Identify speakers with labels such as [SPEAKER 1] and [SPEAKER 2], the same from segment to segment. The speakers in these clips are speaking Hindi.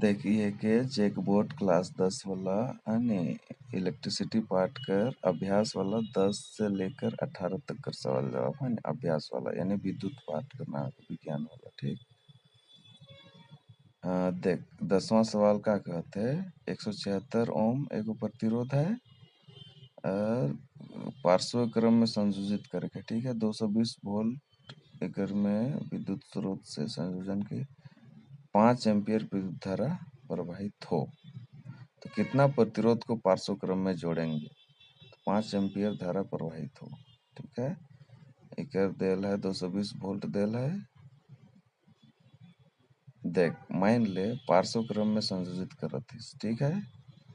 [SPEAKER 1] देखिए कि चेकबोर्ड क्लास 10 वाला यानी इलेक्ट्रिसिटी पार्ट कर अभ्यास वाला 10 से लेकर 18 तक कर सवाल जवाब है अभ्यास वाला यानी विद्युत पार्ट करना विज्ञान वाला। ठीक, देख 10वां सवाल का कहते हैं 176 ओम एगो प्रतिरोध है और पार्श्व क्रम में संयोजित करके। ठीक है, 220 वोल्ट एकर में विद्युत स्रोत से संयोजन के 5 एम्पियर विद्युत धारा प्रवाहित हो तो कितना प्रतिरोध को पार्श्व क्रम में जोड़ेंगे तो 5 एम्पियर धारा प्रवाहित हो। ठीक है, एकर देल है 220 वोल्ट देल है। देख मान ले पार्श्व क्रम में संयोजित करत है, ठीक है,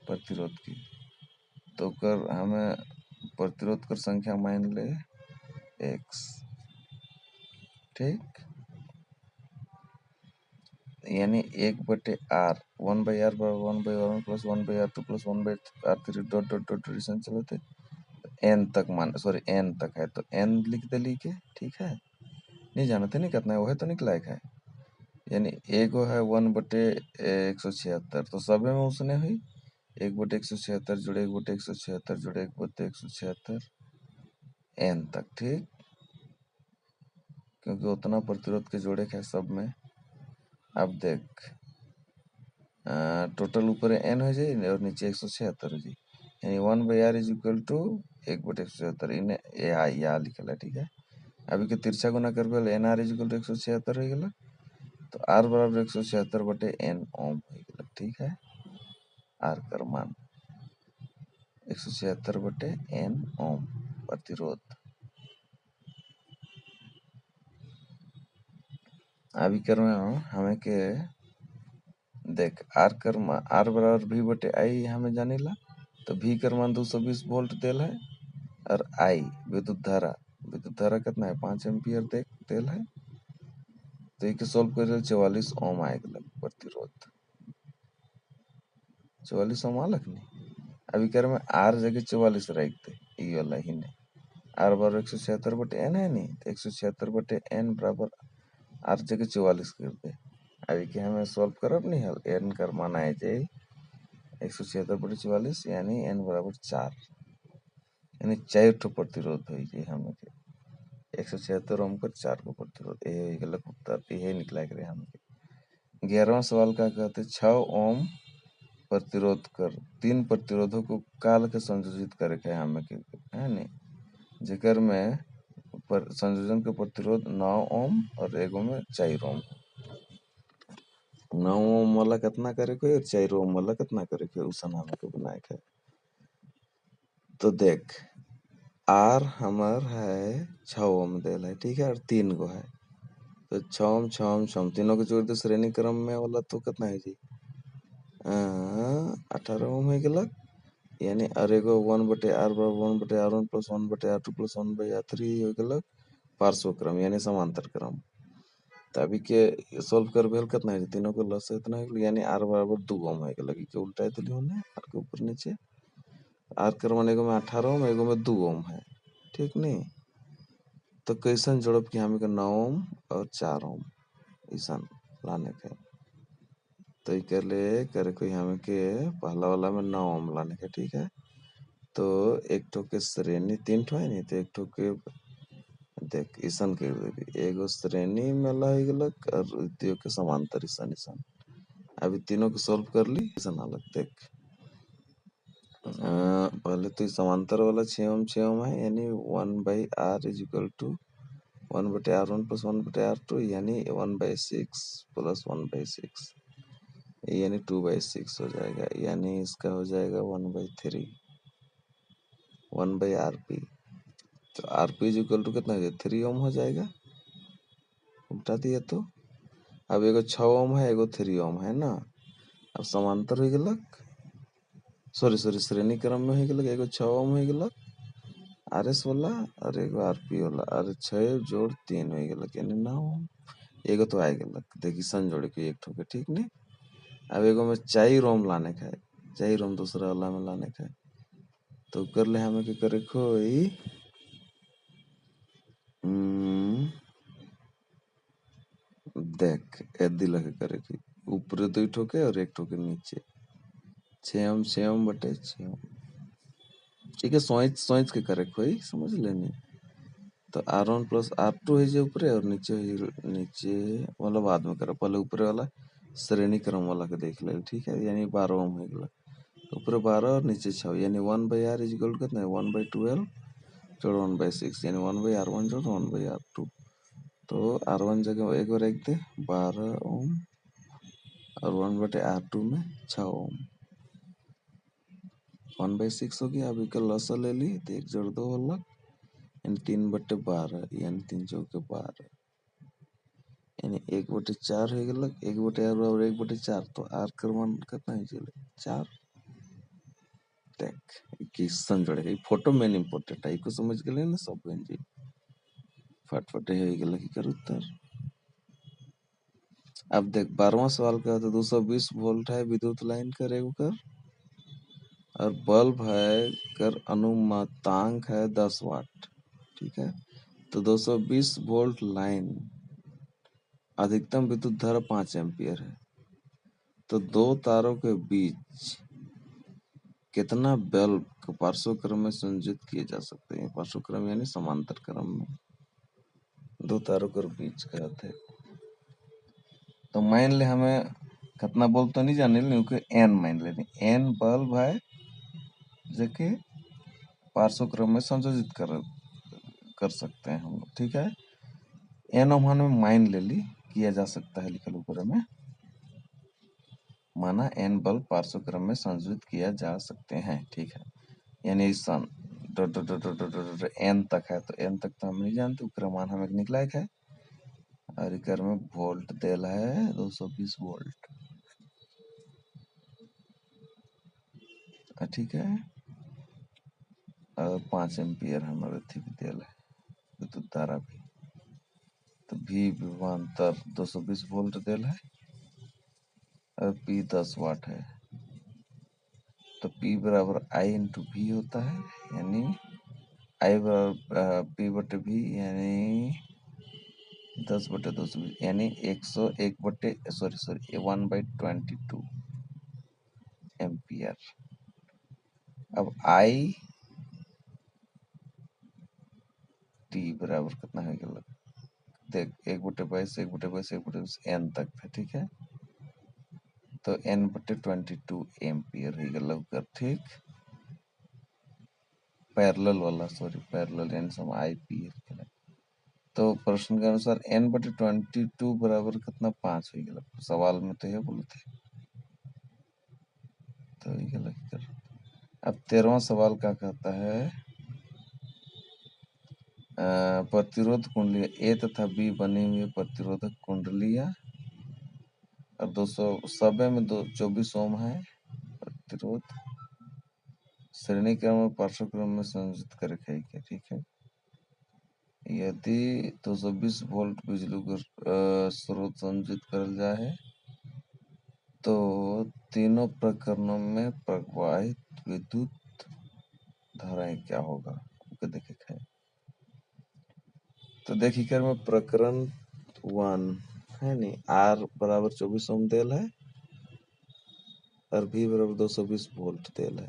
[SPEAKER 1] प्रतिरोध की तो कर हमें प्रतिरोध कर संख्या मान ले x। ठीक, यानी 1/r 1/r बराबर 1/r1 plus 1/r2 plus 1/r3 dot dot dot relation चलते n तक मान सॉरी n तक है तो n लिख दे ली के। ठीक है, नहीं जानते नहीं कितना है वो है तो निकला है यानी एगो है 1/176 तो सबे में उसने हुई 1/176 जुड़े 1/176 जुड़े 1/176 n तक। ठीक, क्योंकि उतना प्रतिरोध के जोड़े है सब में। अब देख टोटल ऊपर n हो जाए और नीचे 176 हो जाए यानी 1/r इज इक्वल टू 1/176 इन्हें यहाँ लिखल है। ठीक है, अभी के तिरछा गुना कर nr इज इक्वल टू 176 हो गया तो r बराबर 176/n ओम हो गया। ठीक है, r कर मान 176/n ओम प्रतिरोध। अभी कर हमें के देख r कर मान r बराबर v/i हमें जाने ला तो v कर मान 220 वोल्ट देल है और i विद्युत धारा कितना है 5 एम्पियर देल है तो एक सोल्व कर 44 ओम आएगा प्रतिरोध 44 ओम आलक नहीं। अभी कर में r जगह 44 रख दे ये वाला ही नहीं r बराबर 176/n है नहीं तो 176/n बराबर r जगह 44 कर दे। अभी के हमें सोल्व करब नहीं हल n कर मान आए जाए 176/44 यानी n बराबर 4 यानी 4 ठो प्रतिरोध हो जाए हमें के 176 ओम का 4 को प्रतिरोध ये गलत उत्तर ये निकला करे हमें के। 11वां सवाल का कहते 6 ओम प्रतिरोध कर 3 प्रतिरोधों को काल के संयोजित करके हमें के है नहीं जेकर में पर संयोजन के प्रतिरोध 9 ओम और एगो में 4 ओम 9 ओम वाला कितना करे के और 4 ओम वाला कितना करे के उसन हमें के बनाए के। तो देख आर हमार है 6 ओम देल है। ठीक है, और 3 गो है तो 6 ओम 6 ओम 6 ओम तीनों के जोड़ दे श्रेणी क्रम में वाला तो कितना है जी 18 ओम है गलत यानी और एगो 1/r बराबर 1/r1 plus 1/r2 plus 1/r3 हो गलत पार्श्व क्रम यानी समांतर क्रम। तो अभी के सोल्व कर भेल कितना है तीनों को लस इतना है यानी r बराबर 2 ओम है लगी के उल्टा है दिली होने r के ऊपर नीचे r कर मान एगो में 18 ओम एगो में 2 ओम है। ठीक नहीं, तो कैसन जोड़ब कि हमें के 9 ओम और 4 ओम ऐसा लाने के तो ये कर ले करे कोई हमें के पहला वाला में 9 ओम लाने के। ठीक है, तो एक ठो के श्रेणी 3 ठो है नहीं तो एक ठो के देख ईसन के एगो श्रेणी में अलग और द्वितीय के समांतर ईसन ईसन। अभी तीनों को सोल्व कर ली ईसन अलग देख पहले तो समांतर वाला 6 ओम 6 ओम है यानी 1/r is equal to 1/r1 plus 1/r2 यानी 1/6 प्लस 1/6 यानी 2/6 हो जाएगा यानी इसका हो जाएगा 1/3 1/rp तो rp इज इक्वल टू कितना हो जाएगा 3 ओम हो जाएगा उल्टा दिया तो अब एगो 6 ओम है एगो 3 ओम है ना अब समांतर हो गलक सॉरी श्रेणी क्रम में हो गलक एगो 6 ओम हो गलक आरएस वाला और एगो आरपी वाला और 6 जोड़ 3 हो गलक यानी 9 ओम एगो तो आ गलक देखी सन जोड़ के एक ठोके। ठीक नहीं, अब एगो में 4 ओम लाने का है 4 ओम दूसरा वाला में लाने का है तो कर ले हमें के करे कोई देख ए दिल के करे की ऊपर 2 ठोके और 1 ठोके नीचे 6 बटे 6। ठीक है, सोच सोच के करे कोई समझ लेनी। तो R1 प्लस R2 है जो ऊपर और नीचे नीचे वाला बाद में करो, पहले ऊपर वाला श्रेणी क्रम वाला के देख ले। ठीक है, यानी 12 ओम हो गया, ऊपर 12 और नीचे 6, यानी 1/r इज इक्वल कितना है 1/12 जोड़ 1/6, यानी 1/r1 जोड़ 1/r2। तो R1 जगह एक बार एक दे 12 ओम और 1/r2 में 6 ओम 1/6 हो गया। अभी का लसा ले ली तो 1 जोड़ 2 वाला यानी 3/12, यानी 3 चौके 12, यानी 1/4 हो गया। 1/r और 1/4 तो r का मान कितना है चले 4। देख क्वेश्चन जोड़ेगा, फोटो मेन इंपोर्टेंट है, इसको समझ के लेना सब बन जी फटफटे हो गया कि कर उत्तर। अब देख 12वां सवाल का तो 220 वोल्ट है विद्युत लाइन करे ऊपर और बल्ब है कर अनुमातांक है 10 वाट। ठीक है, तो 220 वोल्ट लाइन अधिकतम विद्युत धारा 5 एम्पियर है, तो दो तारों के बीच कितना बल्ब को पार्श्व क्रम में संयोजित किए जा सकते हैं। पार्श्व क्रम यानी समांतर क्रम में दो तारों के बीच का थे। तो मान ले हमें कितना बल्ब तो नहीं जाने क्योंकि एन मान लेनी, एन बल्ब है जो कि पार्श्व क्रम में संयोजित कर सकते हैं हम लोग। ठीक है, एन ओम में मान ले ली किया जा सकता है, लिखल ऊपर में माना एन बल्ब पार्श्व क्रम में संयोजित किया जा सकते हैं। ठीक है, यानी सन एन तक है, तो एन तक तो हम नहीं जानते, ऊपर मान हमें निकला है और इकर में वोल्ट देल है 220 वोल्ट। ठीक है, और 5 एम्पियर हमारे थी भी देल है विद्युत धारा भी। तो भी विभवांतर 220 वोल्ट देल है और पी 10 वाट है, तो P बराबर I इंटू भी होता है, यानी I बराबर P बटे भी यानी 10/220, यानी 101 बटे 1/22 एम्पियर। अब I T बराबर कितना है गया देख 1/22 1/22 1/22 n तक था। ठीक है, तो n/22 एम्पियर ही गया। ठीक, पैरेलल वाला पैरेलल यानी सम IP है। तो प्रश्न के अनुसार n/22 बराबर कितना 5 हो गया, सवाल में तो ये बोले थे तो ये कर। अब 13वां सवाल क्या कहता है, प्रतिरोध कुंडली ए तथा बी बनी हुई प्रतिरोधक कुंडलियां और 290 में 24 ओम है प्रतिरोध श्रेणी क्रम में पार्श्व क्रम में संयोजित करे। ठीक है, यदि 220 वोल्ट बिजली को स्रोत संयोजित करल जाए तो तीनों प्रकरणों में प्रवाहित विद्युत धाराएं क्या होगा देखे। तो देखिए कर में प्रकरण 1 है नहीं, R बराबर 24 ओम देल है और V बराबर 220 वोल्ट देल है,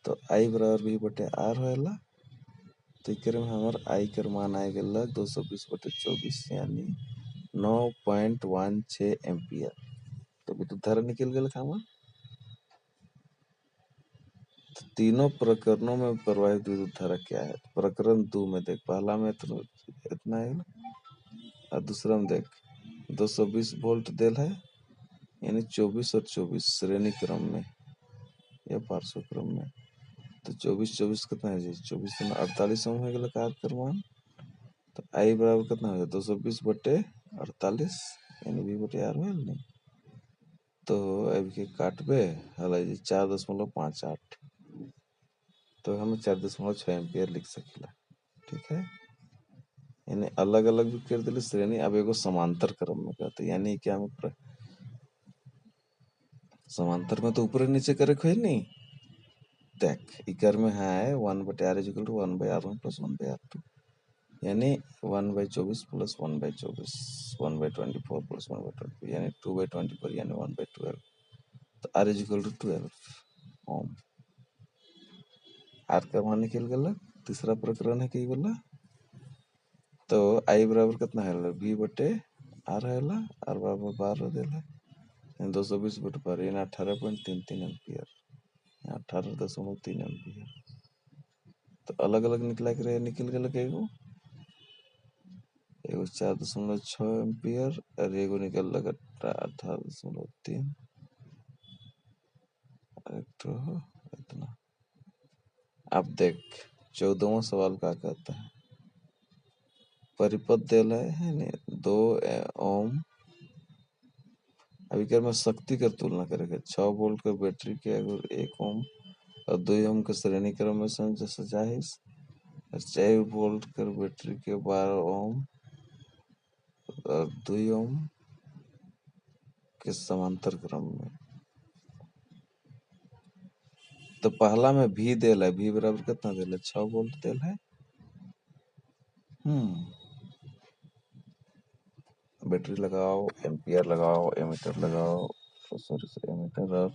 [SPEAKER 1] तो I बराबर V बटे R होएला। तो इकर में हमार I कर मान आए गया 220/24 यानी 9.16 एम्पियर। तो विद्युत धारा निकल गया हमार। तो तीनों प्रकरणों में प्रवाहित विद्युत धारा क्या है, प्रकरण 2 में देख पहला में तो इतना है और दूसरा में देख 220 वोल्ट देल है, यानी 24 और 24 श्रेणी क्रम में या पार्श्व क्रम में। तो 24 कितना है जी 24 48 ओम है गया कार क्रमान। तो I बराबर कितना हो जाए 220/48 यानी V बटे R में नहीं। तो अब के काटबे हला जी 4.58, तो हम 4.6 एम्पियर लिख सकेला। ठीक है, यानी अलग अलग भी कर दिले श्रेणी। अब एगो समांतर क्रम में कहते, यानी क्या हम समांतर में तो ऊपर नीचे करे खोई नहीं। देख इकर में है 1/r = 1/r1 + 1/r2, यानी 1/24 प्लस 1/24 1/24 प्लस 1/24 यानी 2/24 यानी 1/12। तो R is equal to 12 ohm. R का मान निकल गया। तीसरा प्रकरण है कई बोला तो आई बराबर कितना है बी बटे आर है आर बराबर 12 देला 220/12 यानी 18.33 एम्पियर 18.3 एम्पियर। तो अलग अलग निकला के निकल गया एगो 4.6 एम्पियर और एगो निकल लगा 18.3 तो इतना। अब देख 14वां सवाल क्या कहता है परिपथ देला है नहीं 2 ओम। अभी कर मैं शक्ति का तुलना करेगा 6 वोल्ट का बैटरी के अगर 1 ओम और 2 ओम के श्रेणी क्रम में सजाहिस 4 वोल्ट कर बैटरी के 12 ओम और 2 ओम के समांतर क्रम में। तो पहला में भी देल है भी बराबर कितना देल है 6 वोल्ट देल है। बैटरी लगाओ एम्पियर लगाओ एमीटर लगाओ सॉरी एमीटर और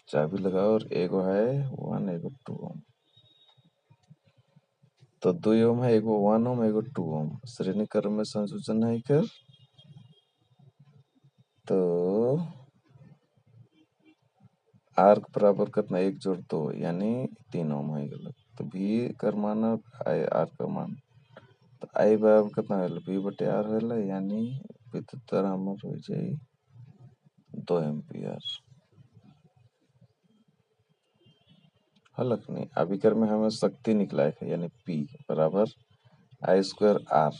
[SPEAKER 1] चाबी लगाओ और एगो है 1 एगो 2 ओम। तो 2 ओम है एगो 1 ओम एगो 2 ओम श्रेणी क्रम में संयोजन है कर तो आर बराबर कितना 1 जोड़ 2 यानी 3 ओम है गलत। तो भी कर मान और आई आर का मान तो आई बराबर कितना है बी बटे आर है यानी विद्युत धारा हमर हो जाए 2 एम्पियर। हलक नहीं अभी कर में हमें शक्ति निकला है यानी P बराबर आई स्क्वायर आर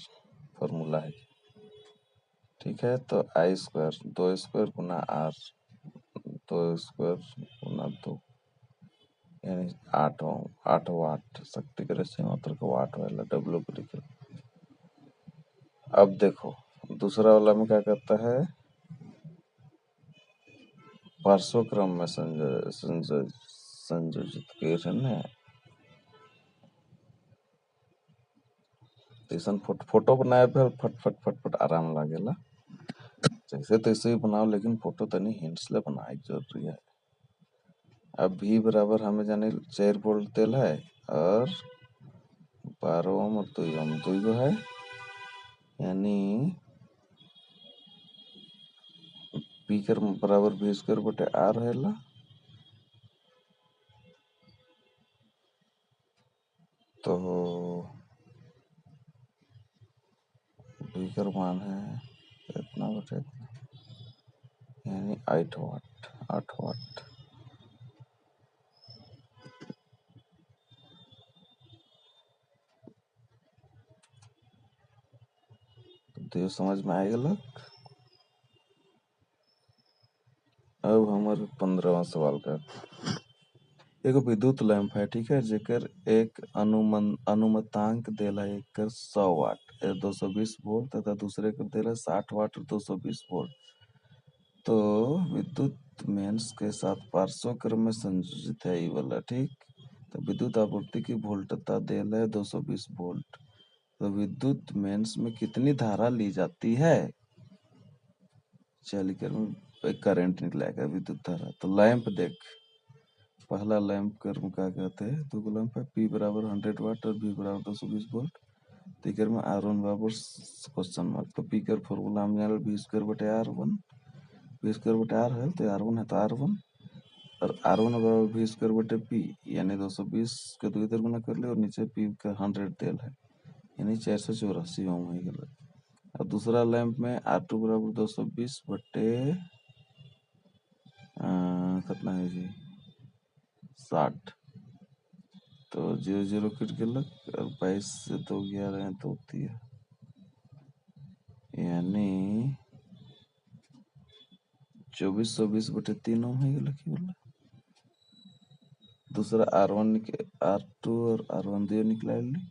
[SPEAKER 1] फॉर्मूला है ठीक है। तो आई स्क्वायर 2 स्क्वायर गुना आर 2 स्क्वायर गुना 2 यानी 8 वाट शक्ति के रेशे मात्र को वाट वाला डब्ल्यू को लिख। अब देखो दूसरा वाला में क्या कहता है पार्श्वक्रम में संयोजित किरण है। ऐसा फोटो बनाए फिर फट फट फट फट आराम लागेला जैसे तैसे ही बनाओ लेकिन फोटो तनी हिंट्स ले बनाए जरूरी है। अब भी बराबर हमें जाने 4 वोल्ट तेल है और 12 ओम और 2 ओम 2 है यानी पी कर बराबर भी स्क्वायर बटे आर है तो बी कर मान है इतना बटे इतना यानी 8 वाट। तो ये समझ में आएगा। अब हमारे 15वां सवाल का एगो विद्युत लैंप है ठीक है जेकर एक अनुमतांक देला एक 100 वाट 220 वोल्ट तथा दूसरे को देला 60 वाट और 220 वोल्ट। तो विद्युत मेंस के साथ पार्श्व क्रम में संयोजित है ये वाला ठीक। तो विद्युत आपूर्ति की वोल्टता देला है 220 वोल्ट। तो विद्युत मेंस में कितनी धारा ली जाती है चलिए कर करंट निकलेगा विद्युत धारा। तो लैंप देख पहला लैंप कर्म क्या कहते हैं दो लैंप है P बराबर 100 वाट और V बराबर 220 वोल्ट। तो में R1 बराबर क्वेश्चन मार्क। तो P कर फॉर्मूला हम जाने V स्क्वायर बटे R1 V स्क्वायर बटे R है तो R1 है तो R1 और R1 बराबर V स्क्वायर बटे P यानी 220 के 2 इधर गुना कर ले और नीचे P का 100 तेल है यानी 484 ओम है गलत। और दूसरा लैंप में R2 बराबर 220 बटे कितना है जी 60 तो 0 कट गलत और 22 से 2 11 है तो होती है यानी 2420 बटे 3 ओम है गलत की बोला। दूसरा R2 और R1 दिए निकला ली।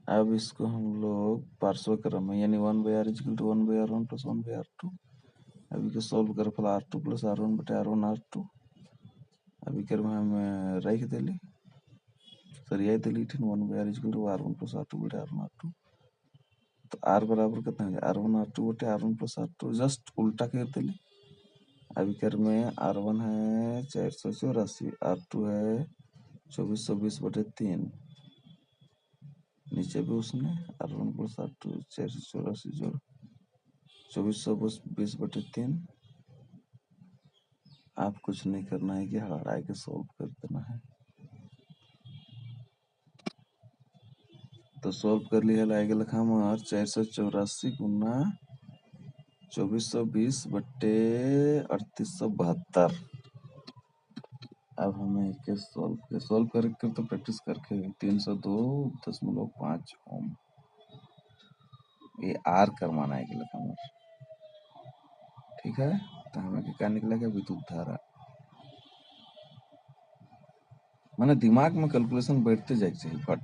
[SPEAKER 1] अब इसको हम लोग पार्श्व क्रम में यानी 1/r equal to 1/r1 plus 1/r2 अभी को सॉल्व कर फला R2 प्लस R1 बटे R1 R2 अभी कर में हम रख देली सरियाई दिली थी 1/r equal to r1 plus r2 बटे r1 r2। तो r बराबर कितना है r1 r2 बटे r1 प्लस r2 जस्ट उल्टा कर दिली। अभी कर में r1 है 484, r2 है 2420 बटे 3, नीचे भी उसने r1 प्लस r2 484 जोड़ 2420 बटे 3। आप कुछ नहीं करना है कि हड़ाई के सॉल्व कर देना है। तो सॉल्व कर लिया लाएगा लखा हमार 484 गुना 2420 बटे 3872। अब हमें इके सॉल्व करके तो प्रैक्टिस करके 302.5 ओम ये आर करवाना है कि लखा हमार। ठीक है, तो हमें क्या निकलेगा विद्युत धारा। माने दिमाग में कैलकुलेशन बैठते जाए चाहिए फट।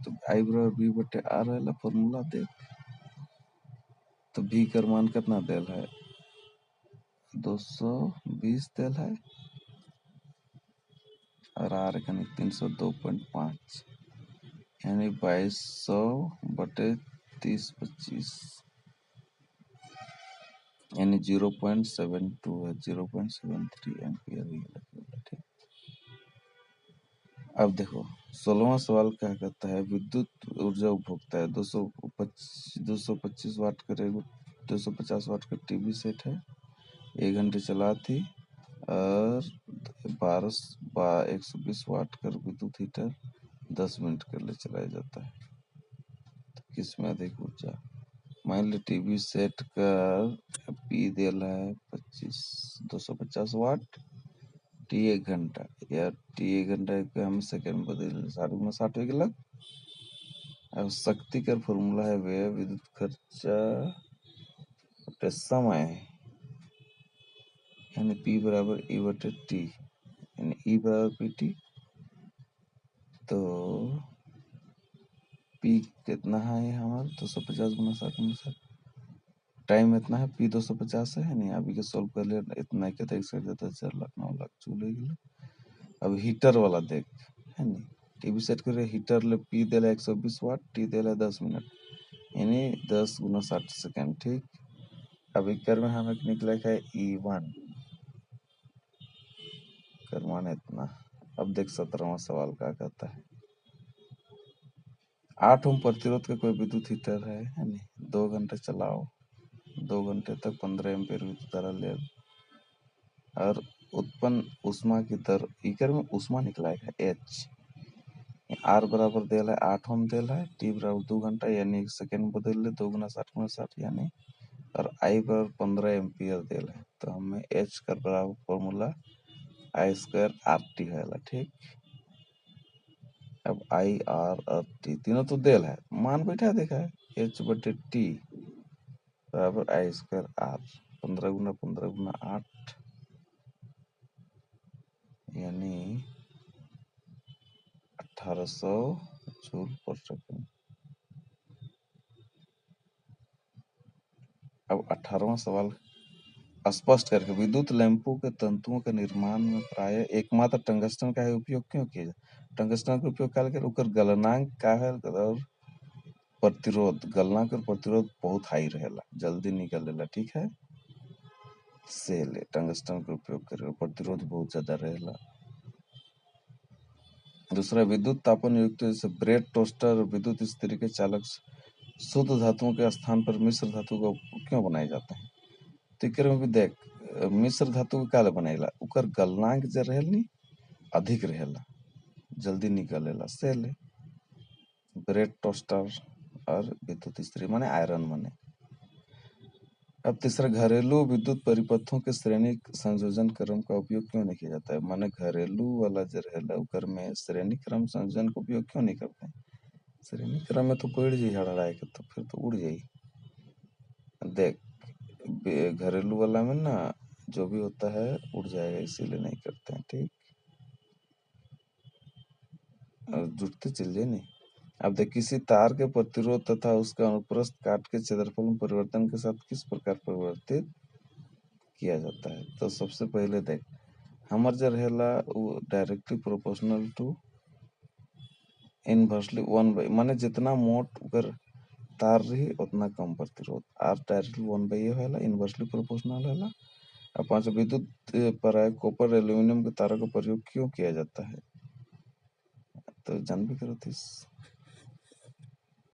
[SPEAKER 1] तो आई बराबर बी बटे आर है फॉर्मूला देख। तो बी का मान कितना देल है 220 देल है और आर का 302.5 यानी 2200 बटे 30-25 यानी 0.72 है 0.73 एम्पियर। ठीक, अब देखो 16वां सवाल क्या कहता है विद्युत ऊर्जा उपभोक्ता है 225 वाट का 250 वाट का टीवी सेट है, 1 घंटे चला थी और 120 वाट का विद्युत हीटर 10 मिनट के लिए चलाया जाता है। तो किसमें अधिक ऊर्जा। मान ली टीवी सेट का पी दिल है 250 वाट, टी 1 घंटा या टी 1 घंटा के हम सेकंड बदल 60 हो गया। अब शक्ति का फॉर्मूला है वे विद्युत खर्चा बटे समय यानी P बराबर E बटे T यानी E बराबर PT। तो P कितना है हमारा 250 गुना 60 टाइम इतना है P 250 है नहीं। अभी के सॉल्व कर ले इतना के देख सकते तो 4 लाख 9 लाख चूल्हे गए। अब हीटर वाला देख है नहीं, टीवी सेट करे हीटर ले P देला 120 वाट, T देला 10 मिनट यानी 10 गुना 60 सेकंड। ठीक, अब इक्कर में हमें निकला है E1 करवाना इतना। अब देख 17वां सवाल क्या कहता है 8 ओम प्रतिरोध का कोई विद्युत हीटर है नहीं, 2 घंटे चलाओ, 2 घंटे तक 15 एम्पीयर विद्युत धारा ले और उत्पन्न ऊष्मा की दर इकर में ऊष्मा निकला है H। आर बराबर देल है 8 ओम देल है, टी बराबर 2 घंटा यानी सेकंड बदल ले 2 गुना 60 गुना 60 यानी और आई बराबर 15 एम्पीयर देल है। तो हमें H का बराबर formula I square R T है। ठीक, अब आई आर और टी तीनों तो देल है, मान बैठा देखा है H बटे टी बराबर आई स्क्वायर आर 15 गुना 8 यानी 1800 जूल पर सेकंड। अब 18वां सवाल स्पष्ट करके विद्युत लैंपों के तंतुओं के निर्माण में प्राय एकमात्र टंगस्टन का ही उपयोग क्यों किया जाए। टंगस्टन का उपयोग करके ओकर गलनांक का है और प्रतिरोध गलनांक और प्रतिरोध बहुत हाई रहेला, जल्दी निकलेला। ठीक है, से ले टंगस्टन का उपयोग करे प्रतिरोध बहुत ज्यादा रहेला। दूसरा विद्युत तापन युक्त जैसे ब्रेड टोस्टर विद्युत इस्त्री के चालक शुद्ध धातुओं के स्थान पर मिश्र धातु का क्यों बनाए जाते हैं। तो में भी देख मिश्र धातु का काले बनेला उकर गलनांक जे रहेला अधिक रहेला, जल्दी निकलेला से ले ब्रेड टोस्टर और विद्युत इस्त्री माने आयरन माने। अब तीसरा घरेलू विद्युत परिपथों के श्रेणी संयोजन क्रम का उपयोग क्यों नहीं किया जाता है। माने घरेलू वाला जो रहेला उकर में श्रेणी क्रम संयोजन का उपयोग क्यों नहीं करते हैं। श्रेणी क्रम में तो पेड़ जी हड़ाए के तो फिर तो उड़ जाई। देख घरेलू वाला में ना जो भी होता है उड़ जाएगा, इसीलिए नहीं करते हैं। ठीक, और जुटते चल जाए नहीं। अब देख किसी तार के प्रतिरोध तथा उसका अनुप्रस्थ काट के क्षेत्रफल में परिवर्तन के साथ किस प्रकार परिवर्तित किया जाता है। तो सबसे पहले देख हमर जो रहेला वो डायरेक्टली प्रोपोर्शनल टू इनवर्सली 1 माने जितना मोट अगर तार रही उतना कम प्रतिरोध आर डायरेक्टली 1/a होला इनवर्सली प्रोपोर्शनल होला। और 5 विद्युत पराय कॉपर एल्यूमिनियम के तारों का प्रयोग क्यों किया जाता है? तो जान भी करो